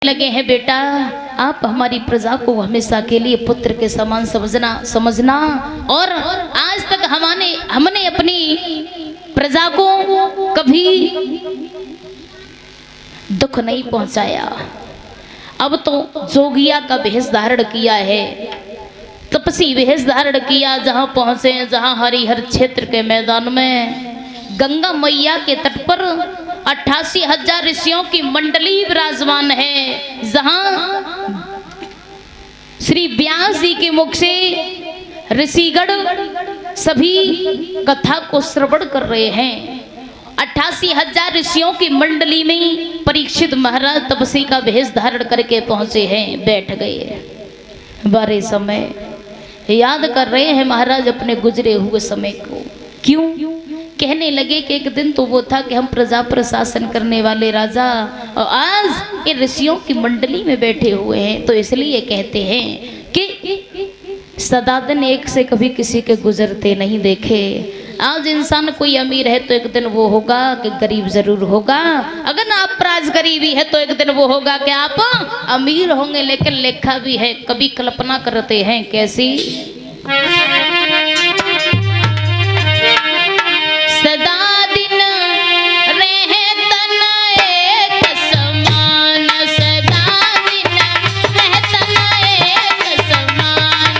लगे हैं बेटा, आप हमारी प्रजा को हमेशा के लिए पुत्र के समान समझना और आज तक हमने अपनी प्रजा को कभी दुख नहीं पहुंचाया। अब तो जोगिया का भेष धारण किया है, तपसी वेश धारण किया, जहां पहुंचे जहां हरिहर क्षेत्र के मैदान में गंगा मैया के तट पर 88,000 ऋषियों की मंडली विराजमान है, जहां श्री व्यास जी के मुख से ऋषिगण सभी कथा को श्रवण कर रहे हैं। 88,000 ऋषियों की मंडली में परीक्षित महाराज तपसी का भेष धारण करके पहुंचे हैं, बैठ गए। बारे समय याद कर रहे हैं महाराज अपने गुजरे हुए समय को। क्यों? कहने लगे कि एक दिन तो वो था कि हम प्रजा पर शासन करने वाले राजा, और आज ये ऋषियों की मंडली में बैठे हुए हैं, तो इसलिए कहते हैं कि सदा दिन एक से कभी किसी के गुजरते नहीं देखे। आज इंसान कोई अमीर है तो एक दिन वो होगा कि गरीब जरूर होगा। अगर आप प्राज गरीबी है तो एक दिन वो होगा कि आप अमीर होंगे। लेकिन लेखा भी है, कभी कल्पना करते हैं कैसी? सदा दिन रहे तन एक समान, सदा दिन रहे तन एक समान।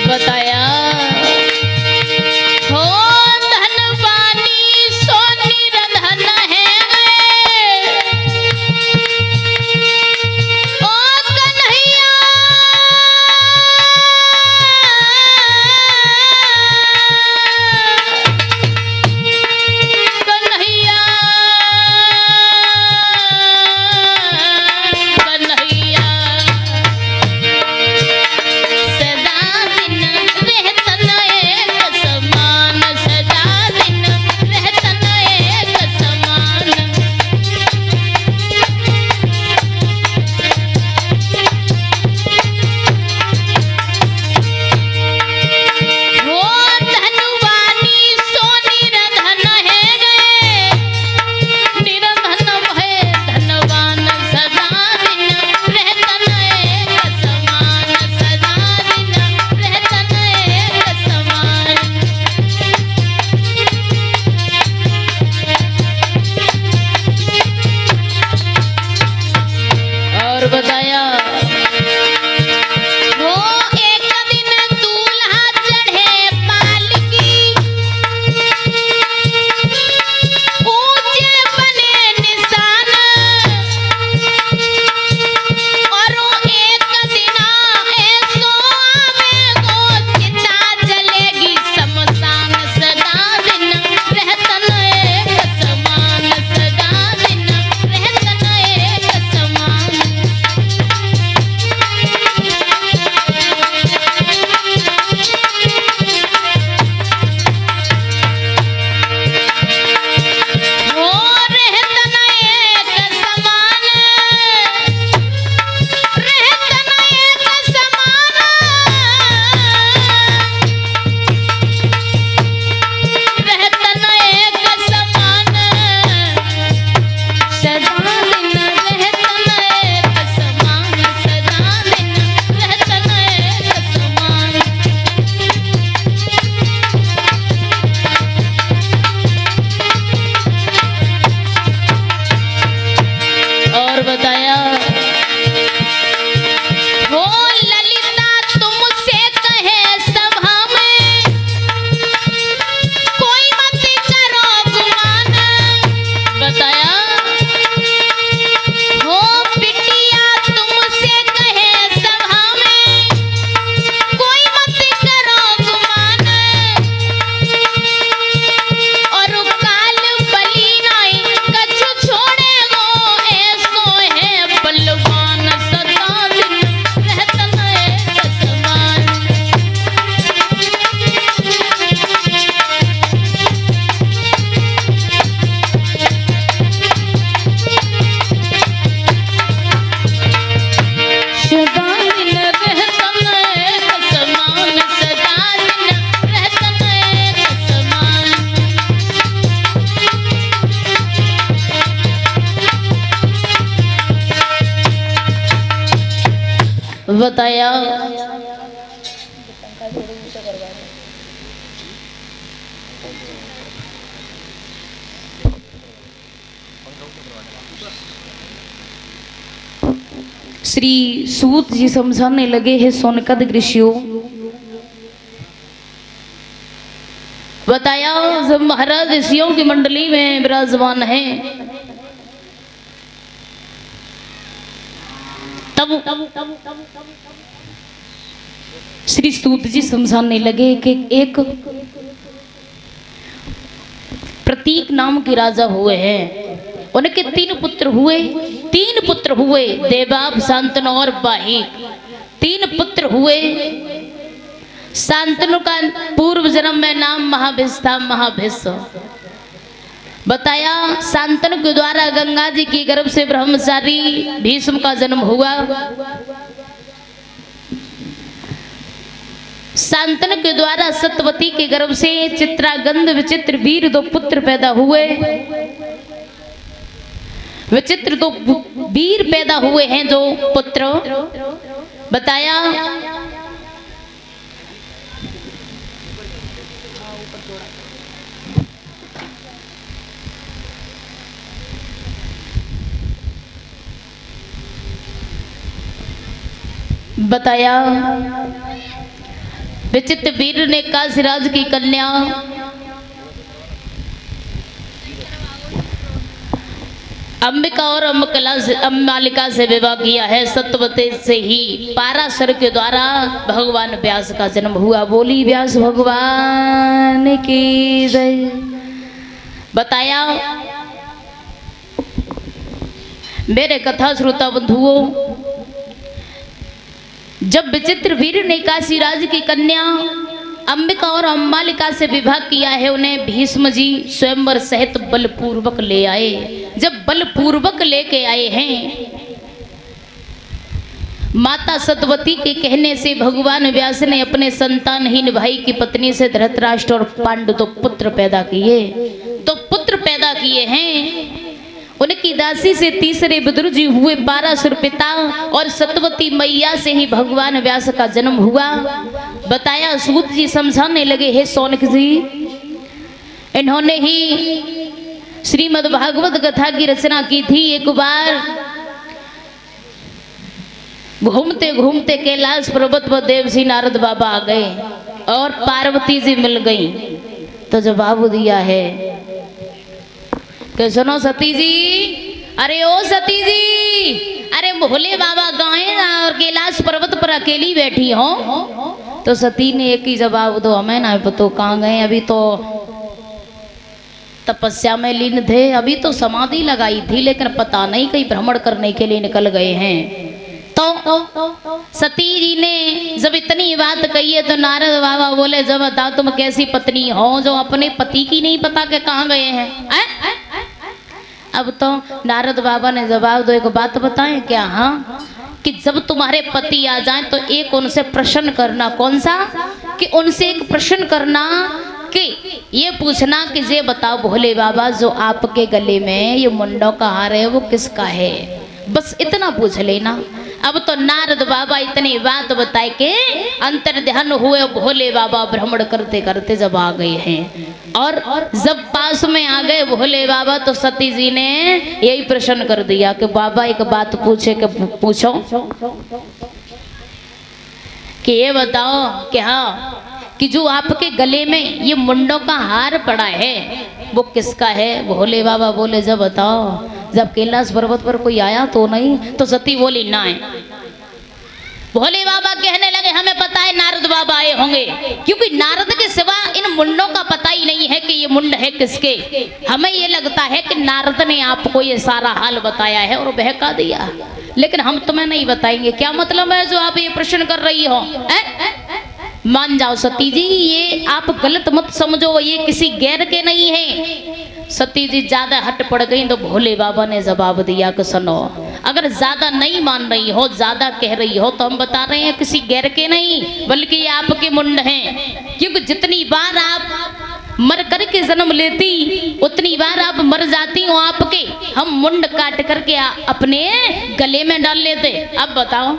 बताया हो धनवानी सोनी रधन है, ओ कन्हैया कन्हैया कन्हैया सदा दिन बताया श्री सूत जी समझाने लगे हैं सोनकद ऋषियों, बताया जब महाराज ऋषियों की मंडली में विराजमान है तब श्री सूत जी समझाने लगे कि एक प्रतीक नाम के राजा हुए हैं, उनके तीन पुत्र हुए देवाब, शांतनु और बाहिक। तीन पुत्र हुए। शांतनु का पूर्व जन्म में नाम महाभिष था, महाभिष। बताया शांतनु के द्वारा गंगा जी की गर्भ से ब्रह्मचारी भीष्म का जन्म हुआ। शांतनु के द्वारा सत्यवती के गर्भ से चित्रागंध विचित्र वीर दो पुत्र पैदा हुए। विचित्र तो वीर पैदा हुए हैं जो पुत्र। बताया विचित्र वीर ने काशीराज की कन्या अंबिका और अम्बालिका से विवाह किया है। सत्यवती से ही पाराशर के द्वारा भगवान व्यास का जन्म हुआ। बोली व्यास भगवान की जय। बताया मेरे कथा श्रोता बंधुओं, जब विचित्र वीर ने काशीराज की कन्या अंबिका और अम्बालिका से विवाह किया है, उन्हें भीष्म जी स्वयंवर सहित बलपूर्वक ले आए। जब बलपूर्वक लेके आए हैं, माता सत्यवती के कहने से भगवान व्यास ने अपने संतानहीन भाई की पत्नी से धृतराष्ट्र और पांडु तो पुत्र पैदा किए हैं। उनकी दासी से तीसरे विदुर जी हुए, पाराशर पिता और सत्यवती मैया से ही भगवान व्यास का जन्म हुआ। बताया सूत जी समझाने लगे हैं सौनक जी, इन्होंने ही श्रीमद् भागवत कथा की रचना की थी। एक बार घूमते घूमते कैलाश पर्वत पर देवसी नारद बाबा आ गए और पार्वती जी मिल गई, तो जवाब दिया है कि सुनो सती जी, अरे ओ सती जी, अरे भोले बाबा गाए और कैलाश पर्वत पर अकेली बैठी हो। तो सती ने एक ही जवाब दो, हमें ना पता कहाँ गए, अभी तो तपस्या में लीन थे, अभी तो समाधि लगाई थी, लेकिन पता नहीं कहीं भ्रमण करने के लिए निकल गए हैं। तो सती जी ने जब इतनी बात कही है तो नारद बाबा बोले, जब बताओ तुम कैसी पत्नी हो जो अपने पति की नहीं पता के कहाँ गए हैं। अब तो नारद बाबा ने जवाब दो, एक बात बताएं क्या? हाँ, कि जब तुम्हारे पति आ जाएं तो एक उनसे प्रश्न करना। कौन सा? कि उनसे एक प्रश्न करना कि ये पूछना कि ये बताओ भोले बाबा, जो आपके गले में ये मुंडों का हार है वो किसका है? बस इतना पूछ लेना। अब तो नारद बाबा इतनी बात बताए के अंतर ध्यान हुए, भोले बाबा भ्रमण करते करते जब आ गए हैं और जब पास में आ गए भोले बाबा, तो सती जी ने यही प्रश्न कर दिया कि बाबा एक बात पूछो कि ये बताओ कि हाँ, कि जो आपके गले में ये मुंडों का हार पड़ा है वो किसका है? भोले बाबा बोले, जब बताओ, जब कैलाश पर्वत पर कोई आया तो नहीं? तो सती बोली ना है। भोले बाबा कहने लगे, हमें पता है नारद बाबा आए होंगे, क्योंकि नारद के सिवा इन मुंडों का पता ही नहीं है कि ये मुंड है किसके। हमें ये लगता है कि नारद ने आपको ये सारा हाल बताया है और बहका दिया, लेकिन हम तुम्हें नहीं बताएंगे। क्या मतलब है जो आप ये प्रश्न कर रही हो? मान जाओ सती जी, ये आप गलत मत समझो, ये किसी गैर के नहीं है। सती जी ज्यादा हट पड़ गई तो भोले बाबा ने जवाब दिया कि सुनो, अगर ज्यादा नहीं मान रही हो, ज्यादा कह रही हो, तो हम बता रहे हैं किसी गैर के नहीं, बल्कि ये आपके मुंड हैं। क्योंकि जितनी बार आप मर करके जन्म लेती उतनी बार आप मर जाती हो। आपके हम मुंड काट करके अपने गले में डाल लेते। अब बताओ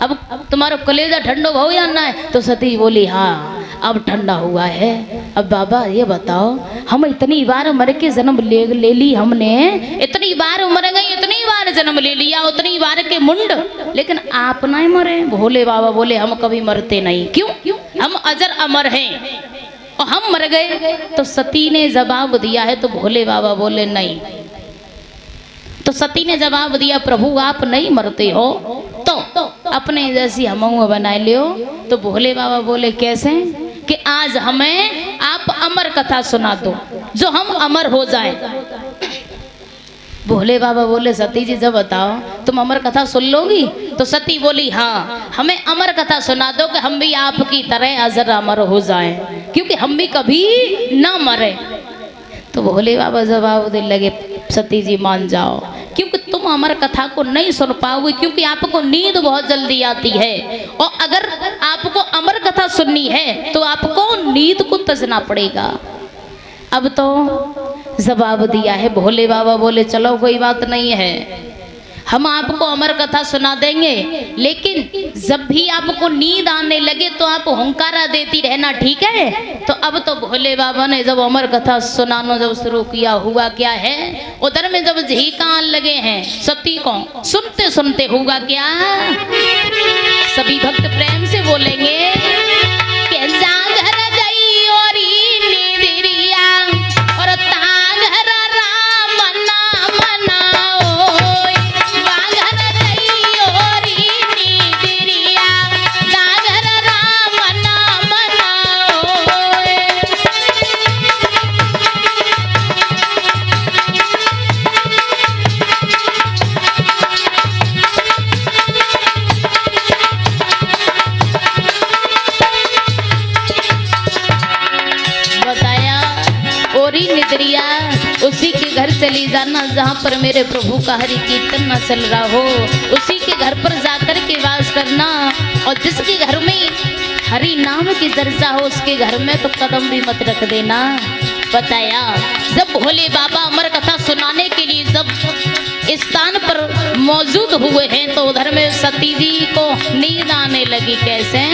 अब तुम्हारा कलेजा ठंडा हो जाना है। तो सती बोली हाँ अब ठंडा हुआ है। अब बाबा ये बताओ, हम इतनी बार मर के जन्म ले ली हमने, इतनी बार मर गई, इतनी बार जन्म ले लिया, उतनी बार के मुंड, लेकिन आप नहीं मरे। भोले बाबा बोले हम कभी मरते नहीं। क्यों? हम अजर अमर हैं और हम मर गए। तो सती ने जवाब दिया है। तो भोले बाबा बोले नहीं। तो सती ने जवाब दिया प्रभु आप नहीं मरते हो तो अपने जैसी हम बना लियो। तो भोले बाबा बोले कैसे? कि आज हमें आप अमर कथा सुना दो जो हम अमर हो जाएं। भोले बाबा बोले सती जी जब बताओ तुम अमर कथा सुन लोगी? तो सती बोली हाँ हमें अमर कथा सुना दो कि हम भी आपकी तरह अजर अमर हो जाएं, क्योंकि हम भी कभी ना मरे। तो भोले बाबा जवाब देने लगे सती जी मान जाओ, क्योंकि तुम अमर कथा को नहीं सुन पाओगे, क्योंकि आपको नींद बहुत जल्दी आती है, और अगर आपको अमर कथा सुननी है तो आपको नींद को तजना पड़ेगा। अब तो जवाब दिया है। भोले बाबा बोले चलो कोई बात नहीं है, हम आपको अमर कथा सुना देंगे, लेकिन जब भी आपको नींद आने लगे तो आप हुंकारा देती रहना, ठीक है? तो अब तो भोले बाबा ने जब अमर कथा सुनाना जब शुरू किया, हुआ क्या है उधर में जब झीकान लगे हैं सती को, सुनते सुनते हुआ क्या? सभी भक्त प्रेम से बोलेंगे कि जागर गई और नींदरिया और तागर राम नाम मनाओ, वागर गई और नींदरिया तागर राम नाम मनाओ। बताया और निद्रिया उसी के घर चली जाना जहाँ पर मेरे प्रभु का हरि कीर्तन न चल रहा हो, उसी के घर पर जाकर के वास करना, और जिसके घर में हरि नाम की चर्चा हो उसके घर में तो कदम भी मत रख देना। बताया जब भोले बाबा अमर कथा सुनाने के लिए जब स्थान पर मौजूद हुए हैं तो उधर में सती जी को नींद आने लगी। कैसे?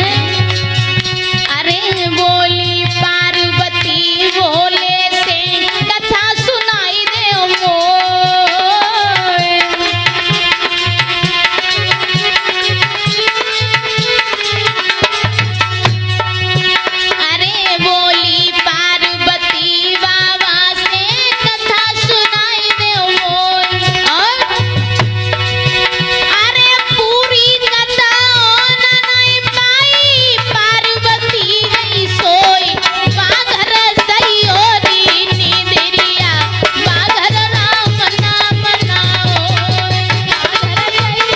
अरे बोली पार्वती भोले से कथा सुनाई दे मोर, अरे बोली पार्वती बाबा से कथा सुनाई दे मोर, और अरे पूरी कथा नहीं पाई पार्वती गई सोई, बाघर सही ओरी नींदरिया बाघर राम नाम मनाओ, बाघर सही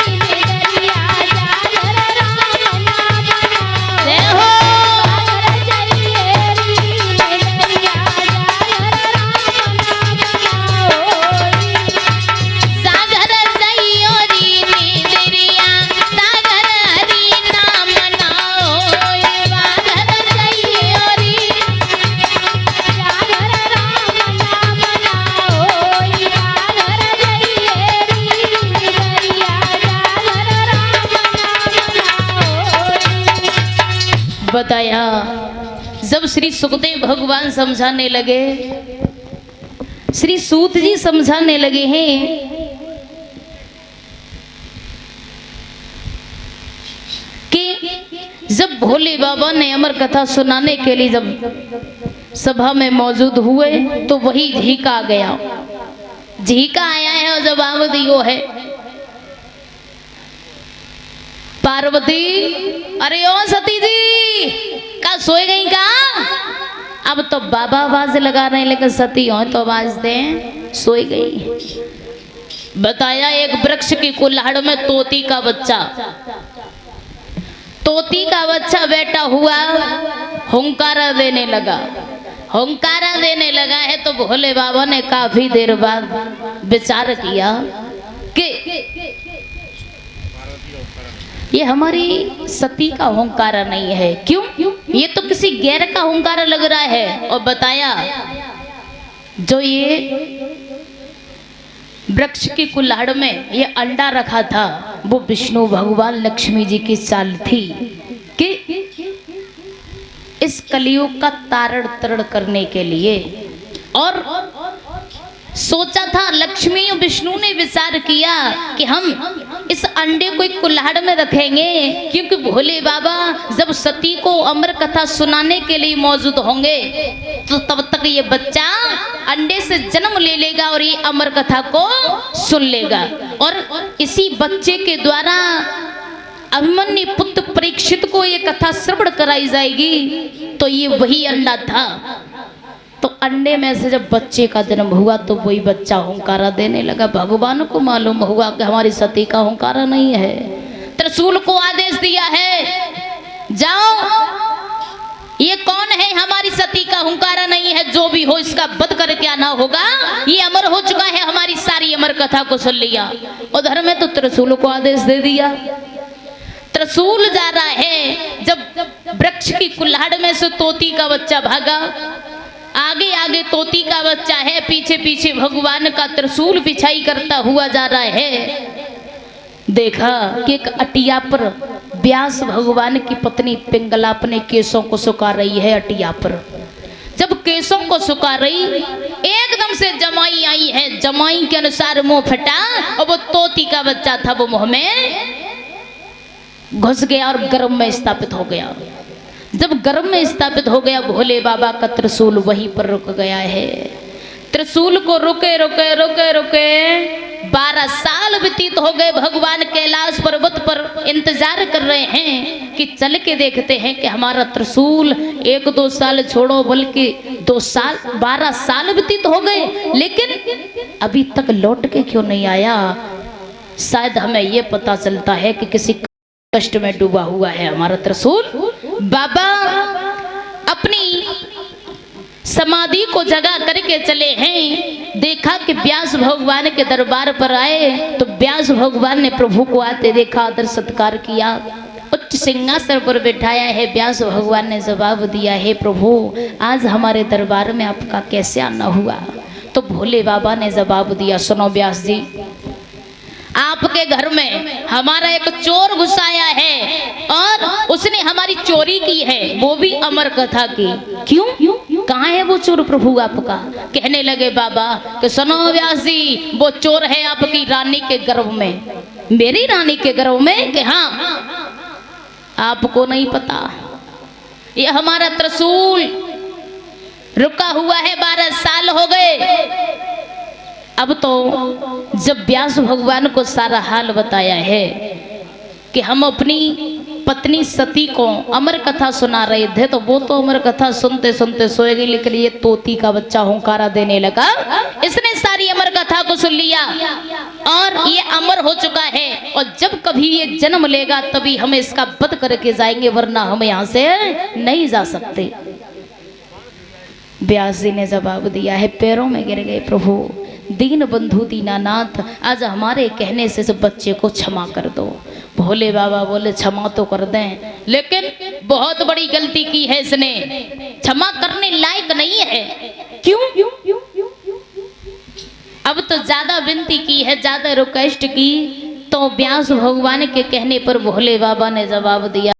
नींदरिया जागर राम नाम मनाओ। जय हो बाघर सही नींदरिया जागर राम नाम मनाओ, सागर सही ओरी नींदरिया सागर हरि नाम मनाओ, बाघर सही ओरी सागर राम नाम मनाओ, बाघर सही नींदरिया सागर राम नाम मनाओ। बताया जब श्री सुखदेव भगवान समझाने लगे, श्री सूत जी समझाने लगे हैं कि जब भोले बाबा ने अमर कथा सुनाने के लिए जब सभा में मौजूद हुए तो वही झीका गया, झीका आया है और जवाब दियो है पार्वती। अरे ओ सती जी का सोए गई का? अब तो बाबा आवाज लगा रहे हैं, लेकिन सती हो तो आवाज दे सोई गई। बताया एक वृक्ष की कुल्हाड़ में तोती का बच्चा, तोती का बच्चा बैठा हुआ हुंकारा देने लगा, हुंकारा देने लगा है। तो भोले बाबा ने काफी देर बाद विचार किया कि ये हमारी सती का हुंकारा नहीं है। क्यों? ये तो किसी गैर का हुंकारा लग रहा है। और बताया जो ये वृक्ष की कुल्हाड़ में ये अंडा रखा था। वो विष्णु भगवान लक्ष्मी जी की चाल थी कि इस कलयुग का तारण तरण करने के लिए। और सोचा था, लक्ष्मी और विष्णु ने विचार किया कि हम इस अंडे को एक कुल्हाड़ में रखेंगे, क्योंकि भोले बाबा जब सती को अमर कथा सुनाने के लिए मौजूद होंगे तो तब तक ये बच्चा अंडे से जन्म ले लेगा और ये अमर कथा को सुन लेगा। और इसी बच्चे के द्वारा अभिमन्यु पुत्र परीक्षित को ये कथा श्रवण कराई जाएगी। तो ये वही अंडा था। तो अंडे में से जब बच्चे का जन्म हुआ तो वही बच्चा हुंकारा देने लगा। भगवान को मालूम हुआ कि हमारी सती का हुंकारा नहीं है। त्रिशूल को आदेश दिया है, जाओ, ये कौन है, हमारी सती का हुंकारा नहीं है, जो भी हो इसका वध करके आना होगा। ये अमर हो चुका है, हमारी सारी अमर कथा को सुन लिया। उधर में तो त्रिशूल को आदेश दे दिया। त्रिशूल जा रहा है, जब वृक्ष की कुल्हाड़ में से तोती का बच्चा भागा, आगे आगे तोती का बच्चा है, पीछे पीछे भगवान का त्रिशूल पिछाई करता हुआ जा रहा है। देखा कि एक अटिया पर व्यास भगवान की पत्नी पिंगला अपने केसों को सुखा रही है। अटिया पर जब केसों को सुखा रही, एकदम से जमाई आई है। जमाई के अनुसार मुंह फटा और वो तोती का बच्चा था, वो मुंह में घुस गया और गर्भ में स्थापित हो गया। जब गर्भ में स्थापित हो गया, भोले बाबा का त्रिशूल वहीं पर रुक गया है। त्रिशूल को रुके रुके रुके रुके 12 साल व्यतीत हो गए। भगवान कैलाश पर्वत पर इंतजार कर रहे हैं कि चल के देखते हैं कि हमारा त्रिशूल 1-2 साल छोड़ो बल्कि 2 साल 12 साल व्यतीत हो गए, लेकिन अभी तक लौट के क्यों नहीं आया। शायद हमें ये पता चलता है कि किसी कष्ट में डूबा हुआ है हमारा त्रिशूल। बाबा अपनी समाधि को जगा करके चले हैं। देखा कि व्यास भगवान के दरबार पर आए तो व्यास भगवान ने प्रभु को आते देखा, आदर सत्कार किया, उच्च सिंहासन पर बैठाया है। व्यास भगवान ने जवाब दिया, है प्रभु आज हमारे दरबार में आपका कैसे आना हुआ। तो भोले बाबा ने जवाब दिया, सुनो व्यास जी, आपके घर में हमारा एक चोर घुस आया है और उसने हमारी चोरी की है, वो भी अमर कथा की। क्यों, कहाँ है वो चोर प्रभु आपका। कहने लगे बाबा कि सुनो व्यास जी, वो चोर है आपकी रानी के गर्भ में। मेरी रानी के गर्भ में? कि हाँ, आपको नहीं पता, ये हमारा त्रिशूल रुका हुआ है, 12 साल हो गए। अब तो जब व्यास भगवान को सारा हाल बताया है कि हम अपनी पत्नी सती को अमर कथा सुना रहे थे, तो वो तो अमर कथा सुनते सुनते सोए गई, लेकिन ये तोती का बच्चा हुंकारा देने लगा। इसने सारी अमर कथा को सुन लिया और ये अमर हो चुका है, और जब कभी ये जन्म लेगा तभी हम इसका वध करके जाएंगे, वरना हम यहाँ से नहीं जा सकते। व्यास जी ने जवाब दिया है, पैरों में गिर गए, प्रभु दीन बंधु दीनानाथ, आज हमारे कहने से इस बच्चे को क्षमा कर दो। भोले बाबा बोले क्षमा तो कर दें, लेकिन बहुत बड़ी गलती की है इसने, क्षमा करने लायक नहीं है। क्यों? अब तो ज्यादा विनती की है, ज्यादा रिक्वेस्ट की, तो व्यास भगवान के कहने पर भोले बाबा ने जवाब दिया,